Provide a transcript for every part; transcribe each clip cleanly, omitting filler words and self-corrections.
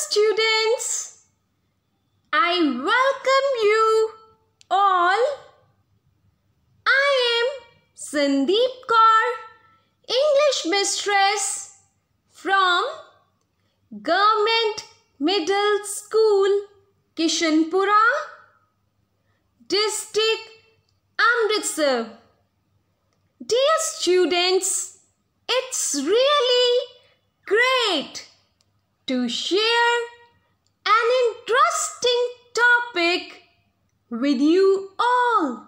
students, I welcome you all. I am Sandeep Kaur, English Mistress from Government Middle School, Kishanpura, District Amritsar. Dear students, it's really great to share an interesting topic with you all.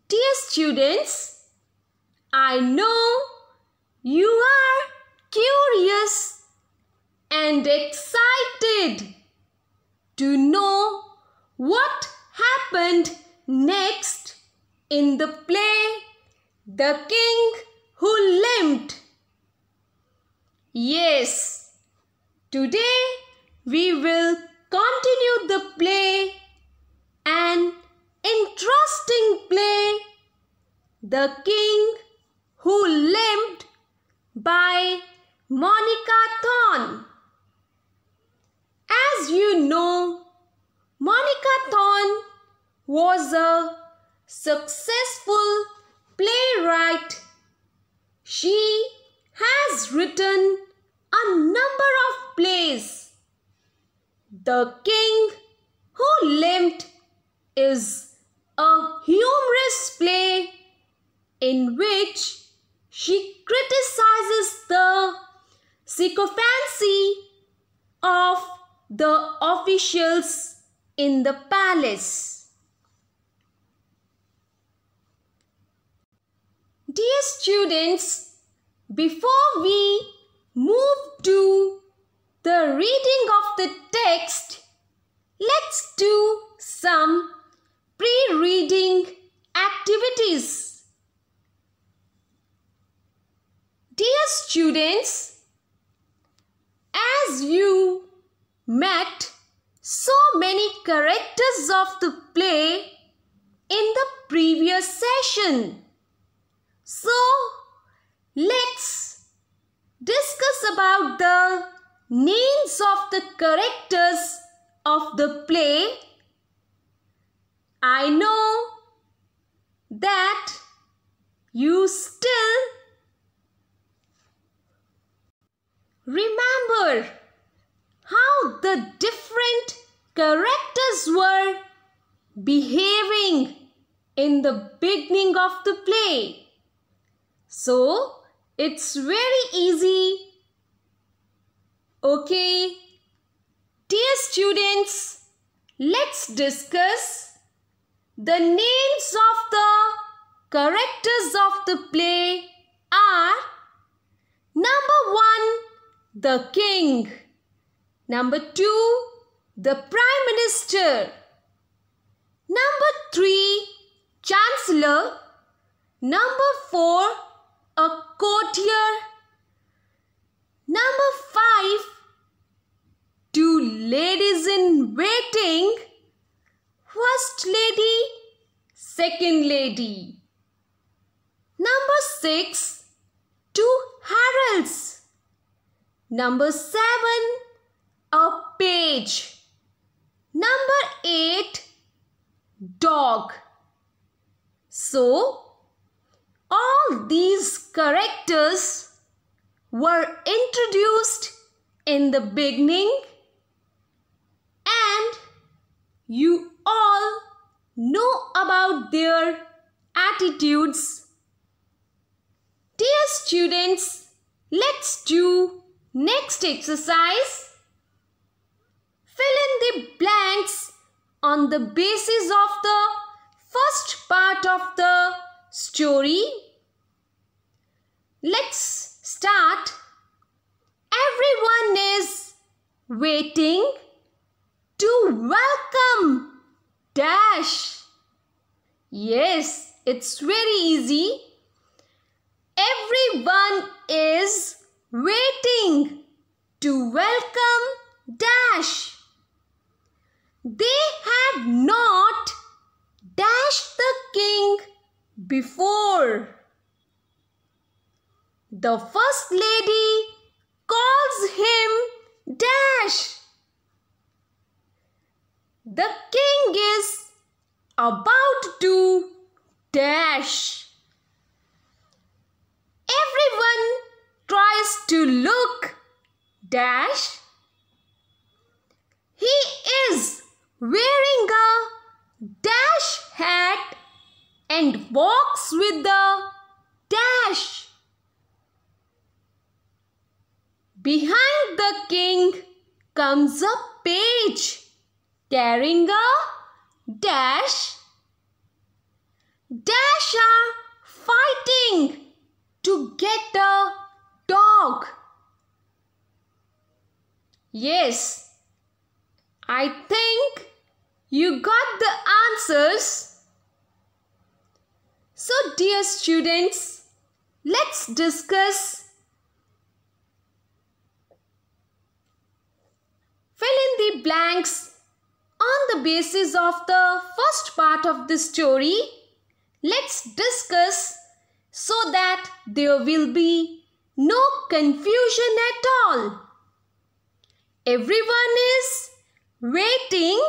Dear students, I know you are curious and excited to know what happened next in the play The King Who Limped. Yes, today we will continue the play, an interesting play, The King Who Limped by Monica Thorne. As you know, Monica Thorne was a successful playwright. She has written a number of plays. The King Who Limped is a humorous play in which she criticizes the sycophancy of the officials in the palace. Dear students, before we move to the reading of the text, let's do some pre-reading activities. Dear students, as you met so many characters of the play in the previous session, so let's discuss about the names of the characters of the play. I know that you still remember how the different characters were behaving in the beginning of the play. So, it's very easy. Okay, dear students, let's discuss the names of the characters of the play are: number 1, the king; number 2, the prime minister; number 3, chancellor; number 4, a courtier; number 5, 2 ladies in waiting, first lady, second lady; number 6, 2 heralds; number 7, a page; number 8, dog. So, all these characters were introduced in the beginning and you all know about their attitudes. Dear students, let's do next exercise. Fill in the blanks on the basis of the first part of the story. Let's start. Everyone is waiting to welcome dash. Yes, it's very easy. Everyone is waiting to welcome dash. They had not dashed the king before. The first lady calls is about to dash. Everyone tries to look dash. He is wearing a dash hat and walks with the dash. Behind the king comes a page carrying a dash. Dash are fighting to get a dog. Yes, I think you got the answers. So, dear students, let's discuss. Fill in the blanks on the basis of the first part of the story. Let's discuss so that there will be no confusion at all. Everyone is waiting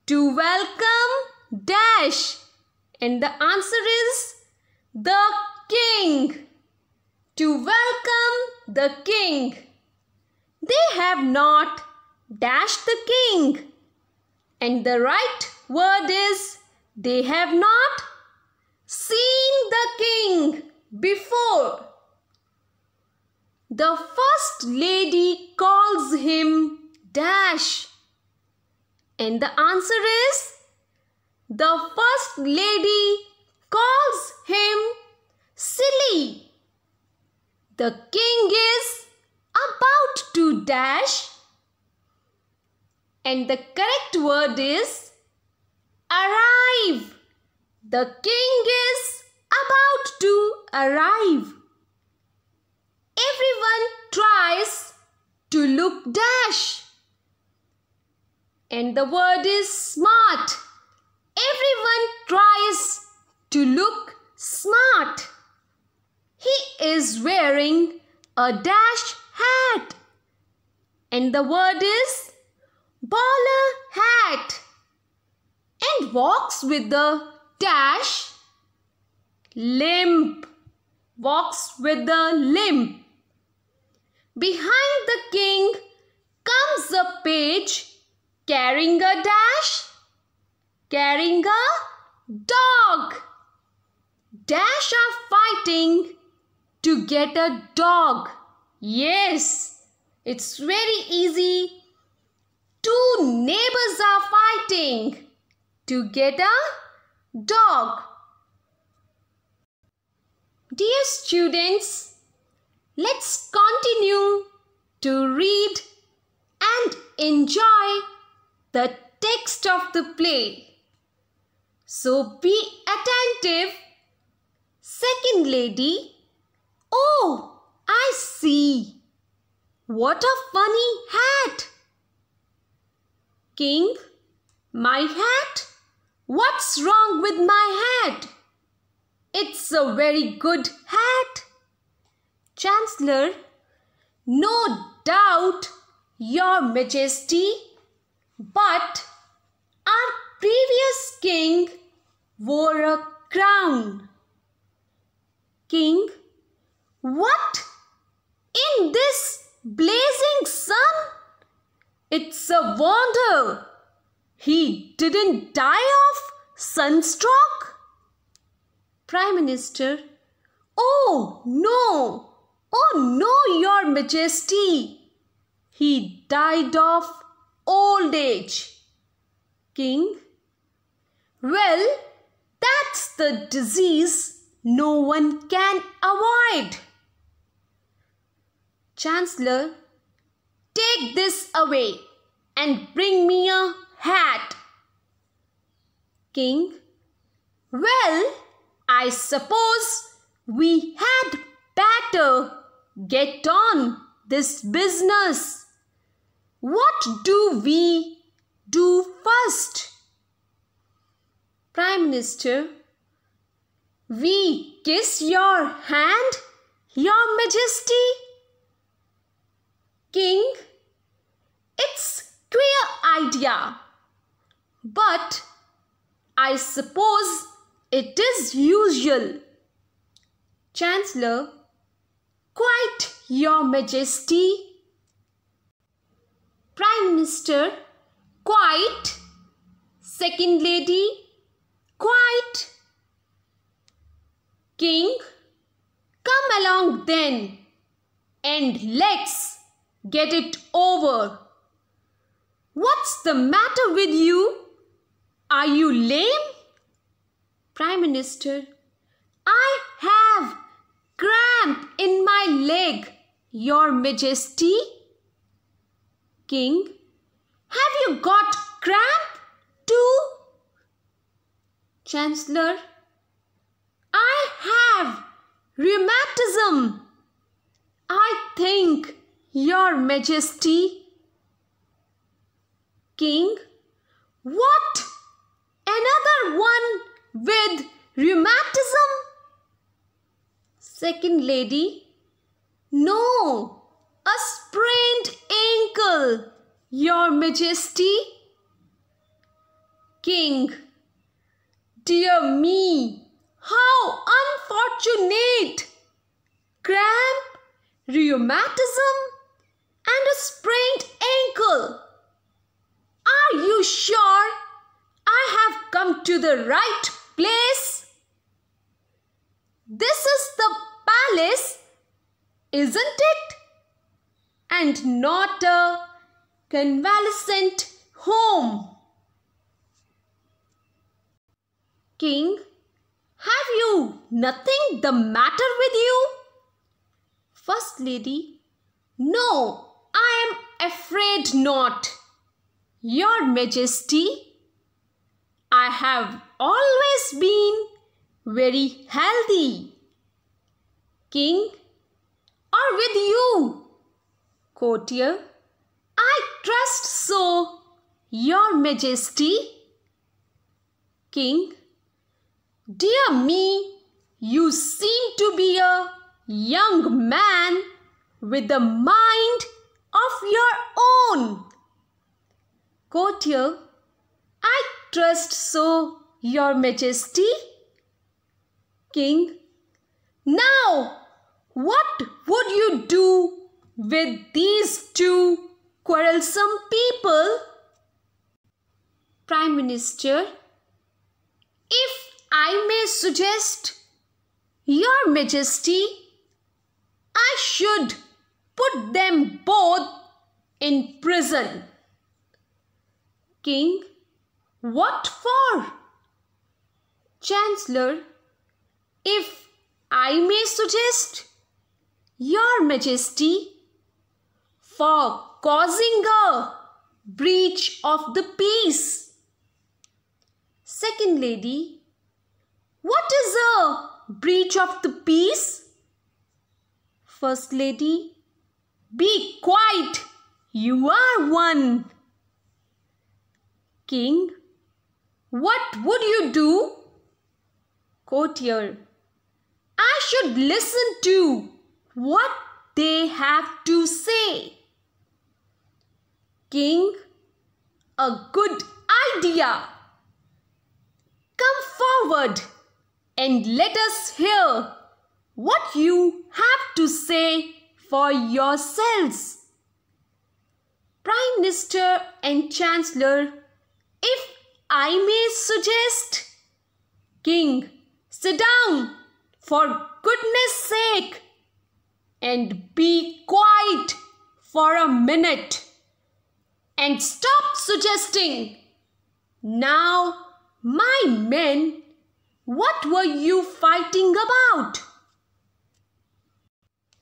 to welcome dash, and the answer is the king. To welcome the king. They have not dashed the king, and the right word is they have not seen the king before. The first lady calls him dash, and the answer is the first lady calls him silly. The king is about to dash, and the correct word is arrive. The king is about to arrive. Everyone tries to look dash, and the word is smart. Everyone tries to look smart. He is wearing a dash hat, and the word is bowler hat, and walks with the dash limp. Walks with the limp. Behind the king comes a page carrying a dash, carrying a dog. Dash are fighting to get a dog. Yes, it's very easy. Two neighbors are fighting to get a dog. Dear students, let's continue to read and enjoy the text of the play. So be attentive. Second lady, oh, I see. What a funny hat. King, my hat? What's wrong with my hat? It's a very good hat. Chancellor, no doubt, Your Majesty, but our previous king wore a crown. King, what? In this blazing sun? It's a wonder he didn't die of sunstroke. Prime Minister, oh no, Your Majesty. He died of old age. King, well, that's the disease no one can avoid. Chancellor, take this away and bring me a hat. King, well, I suppose we had better get on this business. What do we do first? Prime Minister, we kiss your hand, Your Majesty. King, it's queer idea, but I suppose it is usual. Chancellor, quite, Your Majesty. Prime Minister, quite. Second Lady, quite. King, come along then, and let's get it over. What's the matter with you? Are you lame? Prime Minister, I have cramp in my leg, Your Majesty. King, have you got cramp too? Chancellor, I have rheumatism, I think, Your Majesty. King, what? Another one with rheumatism? Second Lady, no, a sprained ankle, Your Majesty. King, dear me, how unfortunate! Cramp, rheumatism, and a sprained ankle. Are you sure I have come to the right place? This is the palace, isn't it? And not a convalescent home. King, have you nothing the matter with you? First Lady, no, I am afraid not. Your Majesty, I have always been very healthy. King, or with you? Courtier, I trust so, Your Majesty. King, dear me, you seem to be a young man with a mind of your own. Courtier, I trust so, Your Majesty. King, now what would you do with these two quarrelsome people? Prime Minister, if I may suggest, Your Majesty, I should put them both in prison. King, what for? Chancellor, if I may suggest, Your Majesty, for causing a breach of the peace. Second Lady, what is a breach of the peace? First Lady, be quiet, you are one. King, what would you do? Courtier, I should listen to what they have to say. King, a good idea. Come forward and let us hear what you have to say for yourselves. Prime Minister and Chancellor, if I may suggest, King, sit down for goodness sake and be quiet for a minute and stop suggesting. Now, my men, what were you fighting about?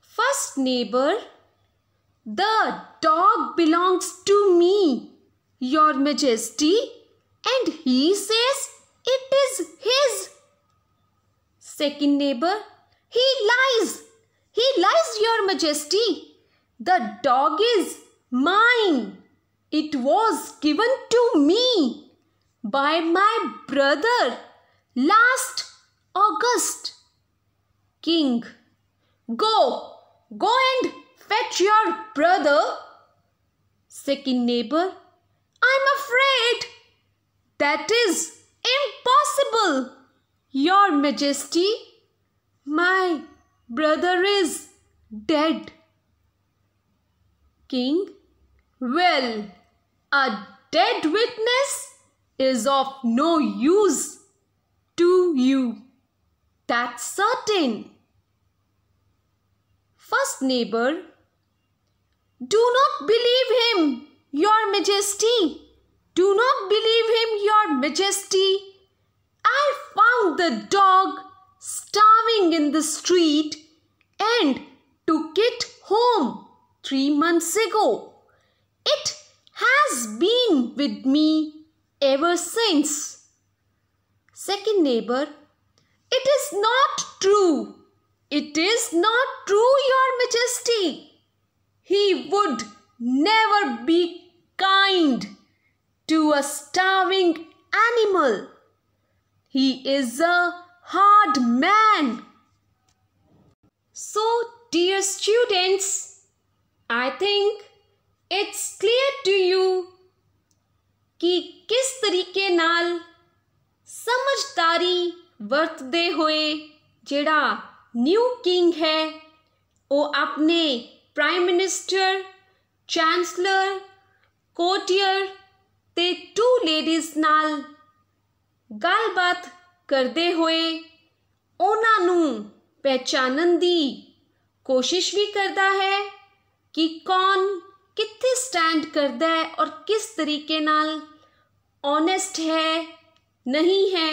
First neighbor, the dog belongs to me, Your Majesty, and he says it is his. Second neighbor, he lies. He lies, Your Majesty. The dog is mine. It was given to me by my brother last August. King, go and fetch your brother. Second neighbor, I'm afraid that is Impossible, Your Majesty. My brother is dead. King, well, a dead witness is of no use to you. That's certain. First neighbor, do not believe him, Your Majesty. Do not believe him, Your Majesty. I found the dog starving in the street and took it home 3 months ago. It has been with me ever since. Second neighbor, it is not true. It is not true, Your Majesty. He would never be kind to a starving animal. He is a hard man. So, dear students, I think it's clear to you कि किस तरीके नाल समझदारी वरतदे होए जेड़ा new king है वो अपने प्राइम मिनिस्टर, चांसलर, कोर्टियर ते 2 लेडीज़ नाल गलबात करदे होए उन्हां नूं पहचानन दी कोशिश भी करता है कि कौन कित्थे स्टैंड करदा है और किस तरीके नाल ऑनेस्ट है नहीं है।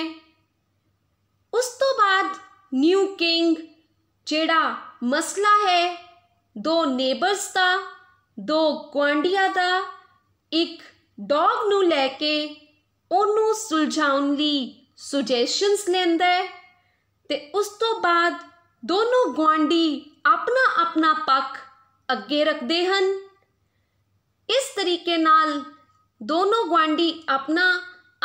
उस तो बाद न्यू किंग जेड़ा मसला है 2 नेबर्स का, 2 गुआंढियां दा, एक डॉग नूं लैके ਉਹਨੂੰ ਸੁਲਝਾਉਣ ਲਈ ਸੁਜੈਸ਼ਨਸ ਲੈਂਦਾ ਹੈ ਤੇ ਉਸ ਤੋਂ ਬਾਅਦ ਦੋਨੋਂ ਗੁਆਂਢੀ ਆਪਣਾ ਆਪਣਾ ਪੱਖ ਅੱਗੇ ਰੱਖਦੇ ਹਨ। ਇਸ ਤਰੀਕੇ ਨਾਲ ਦੋਨੋਂ ਗੁਆਂਢੀ ਆਪਣਾ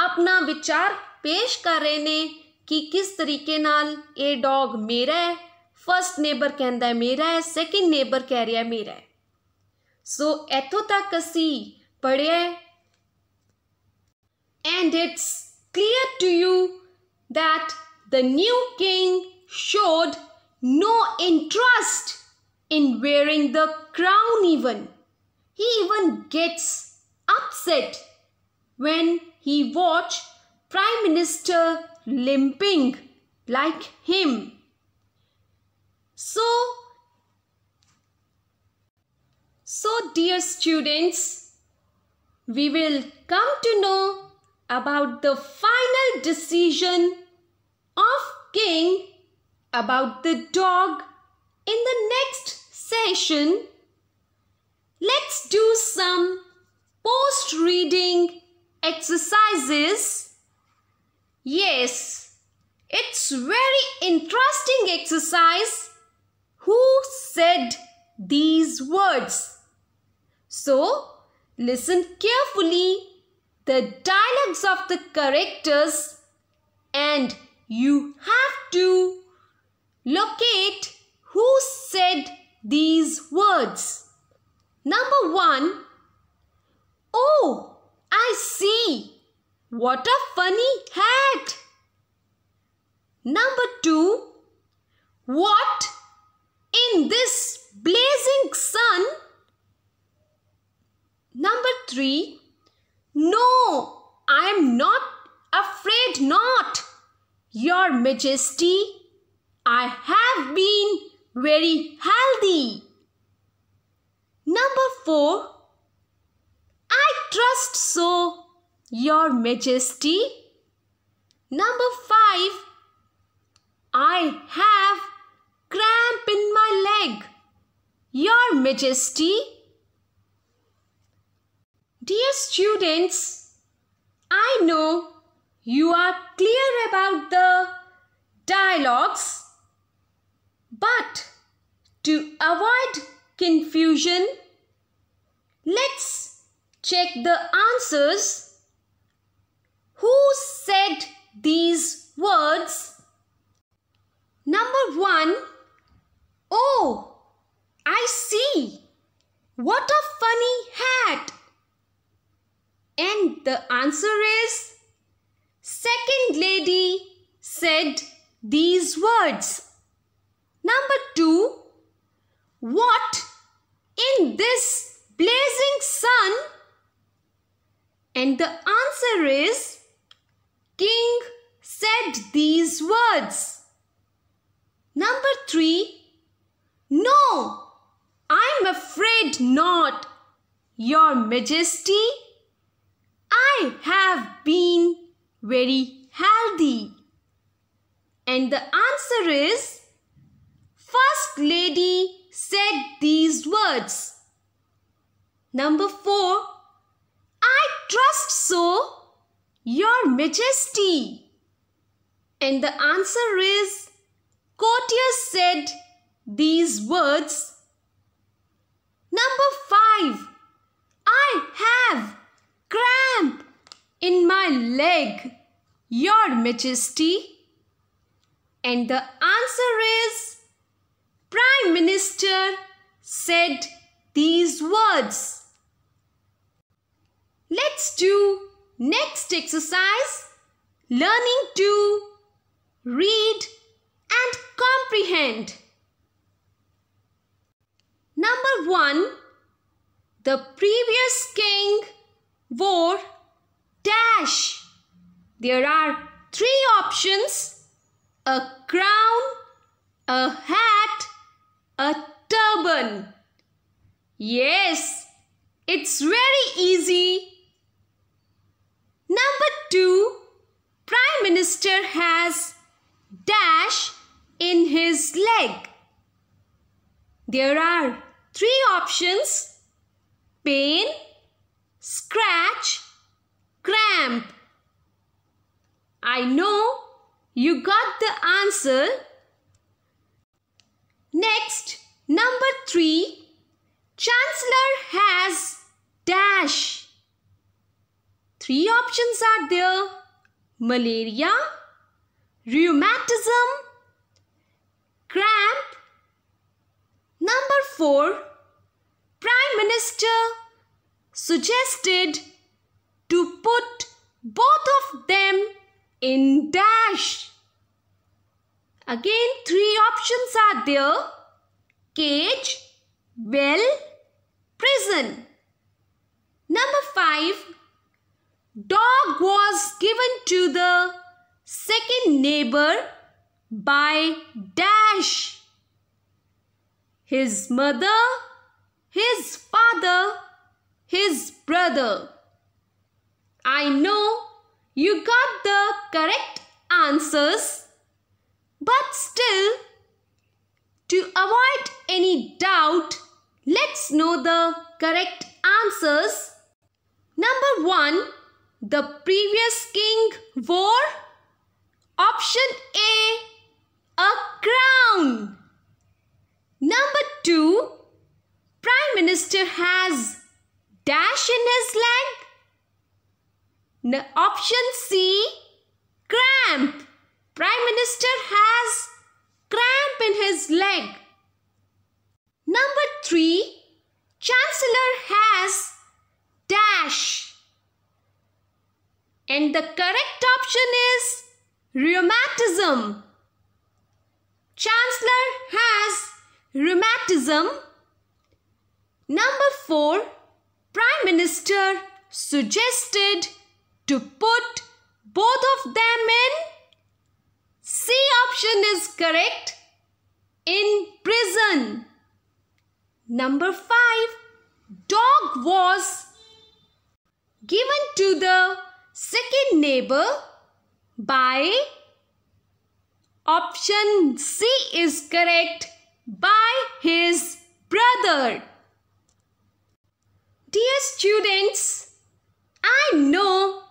ਆਪਣਾ ਵਿਚਾਰ ਪੇਸ਼ ਕਰ ਰਹੇ ਨੇ ਕਿ ਕਿਸ ਤਰੀਕੇ ਨਾਲ ਇਹ ਡੌਗ ਮੇਰਾ ਹੈ। ਫਸਟ ਨੇਬਰ ਕਹਿੰਦਾ ਹੈ ਮੇਰਾ ਹੈ, ਸੈਕਿੰਡ ਨੇਬਰ ਕਹਿ ਰਿਹਾ ਮੇਰਾ ਹੈ। ਸੋ ਇੱਥੋਂ ਤੱਕ ਅਸੀਂ ਪੜ੍ਹਿਆ ਹੈ। And it's clear to you that the new king showed no interest in wearing the crown even. He even gets upset when he watched Prime Minister limping like him. So dear students, we will come to know about the final decision of king about the dog in the next session. Let's do some post-reading exercises. Yes, it's very interesting exercise. Who said these words? So, listen carefully the dialogues of the characters and you have to locate who said these words. Number 1, oh, I see. What a funny hat. Number 2, what in this blazing sun? Number 3, no, I am not afraid not, Your Majesty. I have been very healthy. Number 4, I trust so, Your Majesty. Number 5, I have cramp in my leg, Your Majesty. Dear students, I know you are clear about the dialogues, but to avoid confusion, let's check the answers. Who said these words? Number 1, oh, I see. What a funny hat. And the answer is second lady said these words. Number 2. What in this blazing sun? And the answer is King said these words. Number 3. No, I'm afraid not, Your Majesty. I have been very healthy. And the answer is First Lady said these words. Number 4. I trust so, Your Majesty. And the answer is Courtier said these words. Number 5. I have cramp in my leg, Your Majesty. And the answer is Prime Minister said these words. Let's do next exercise, learning to read and comprehend. Number 1. The previous king wore dash. There are 3 options: a crown, a hat, a turban. Yes, it's very easy. Number 2. Prime Minister has dash in his leg. There are 3 options: pain, scratch, cramp. I know you got the answer. Next, number 3. Chancellor has dash. 3 options are there: malaria, rheumatism, cramp. Number 4. Prime Minister suggested to put both of them in dash. Again, 3 options are there: cage, well, prison. Number 5. Dog was given to the second neighbor by dash. His mother, his father, his brother. I know you got the correct answers, but still, to avoid any doubt, let's know the correct answers. Number 1. The previous king wore option A crown. Number 2. Prime Minister has dash in his leg. Option C, cramp. Prime Minister has cramp in his leg. Number 3. Chancellor has dash. And the correct option is rheumatism. Chancellor has rheumatism. Number 4. Prime Minister suggested to put both of them in. C option is correct, in prison. Number 5. Dog was given to the second neighbor by option C is correct, by his brother. Dear students, I know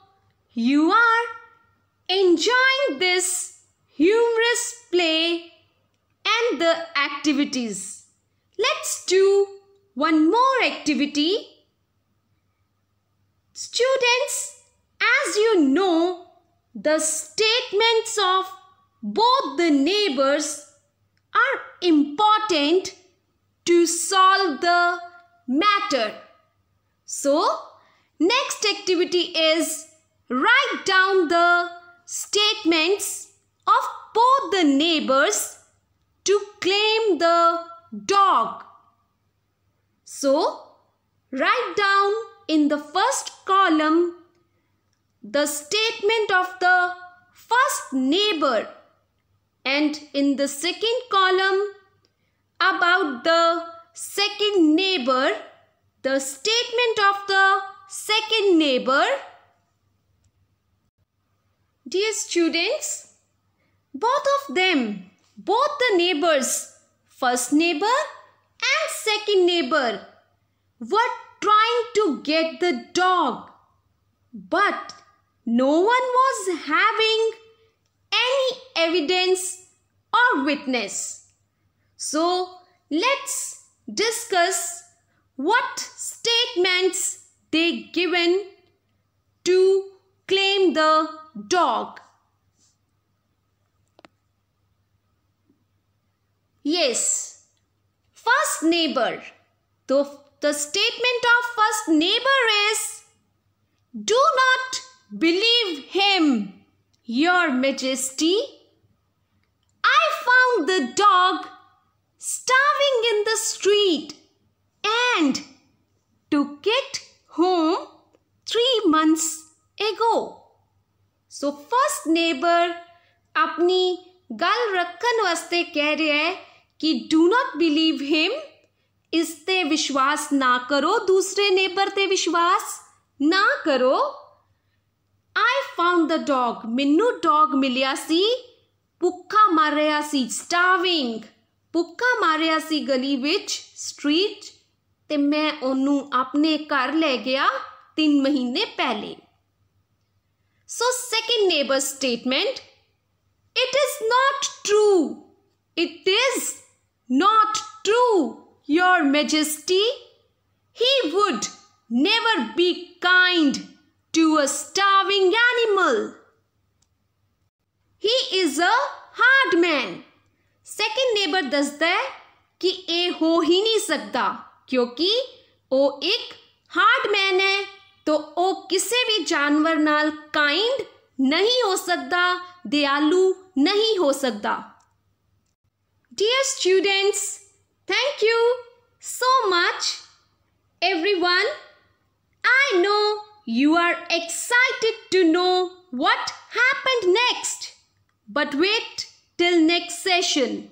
you are enjoying this humorous play and the activities. Let's do one more activity. Students, as you know, the statements of both the neighbors are important to solve the matter. So, next activity is write down the statements of both the neighbors to claim the dog. So, write down in the first column the statement of the first neighbor, and in the second column about the second neighbor, the statement of the second neighbor. Dear students, both the neighbors, first neighbor and second neighbor, were trying to get the dog, but no one was having any evidence or witness. So, let's discuss what statements they given to claim the dog. Yes, first neighbor. The statement of first neighbor is, "Do not believe him, Your Majesty. I found the dog starving in the street and took it home 3 months ago." So first neighbor अपनी गल रखन वास्ते कह रहा है कि do not believe him, इस ते विश्वास ना करो, दूसरे नेबर ते विश्वास ना करो. I found the dog, मैनू डॉग मिलिया सी, भुक्खा मर रहा सी, starving, भुक्खा मर रहा सी गली विच, street, ते मैं ओनू अपने घर ले गया 3 महीने पहले. So second neighbor's statement, "It is not true. It is not true, Your Majesty. He would never be kind to a starving animal. He is a hard man." Second neighbor दसदा है कि ये हो ही नहीं सकता क्योंकि वो एक हार्ड मैन है, तो वो किसी भी जानवर नाल काइंड नहीं हो सकता, दयालु नहीं हो सकता. Dear students, thank you so much. Everyone, I know you are excited to know what happened next. But wait till next session.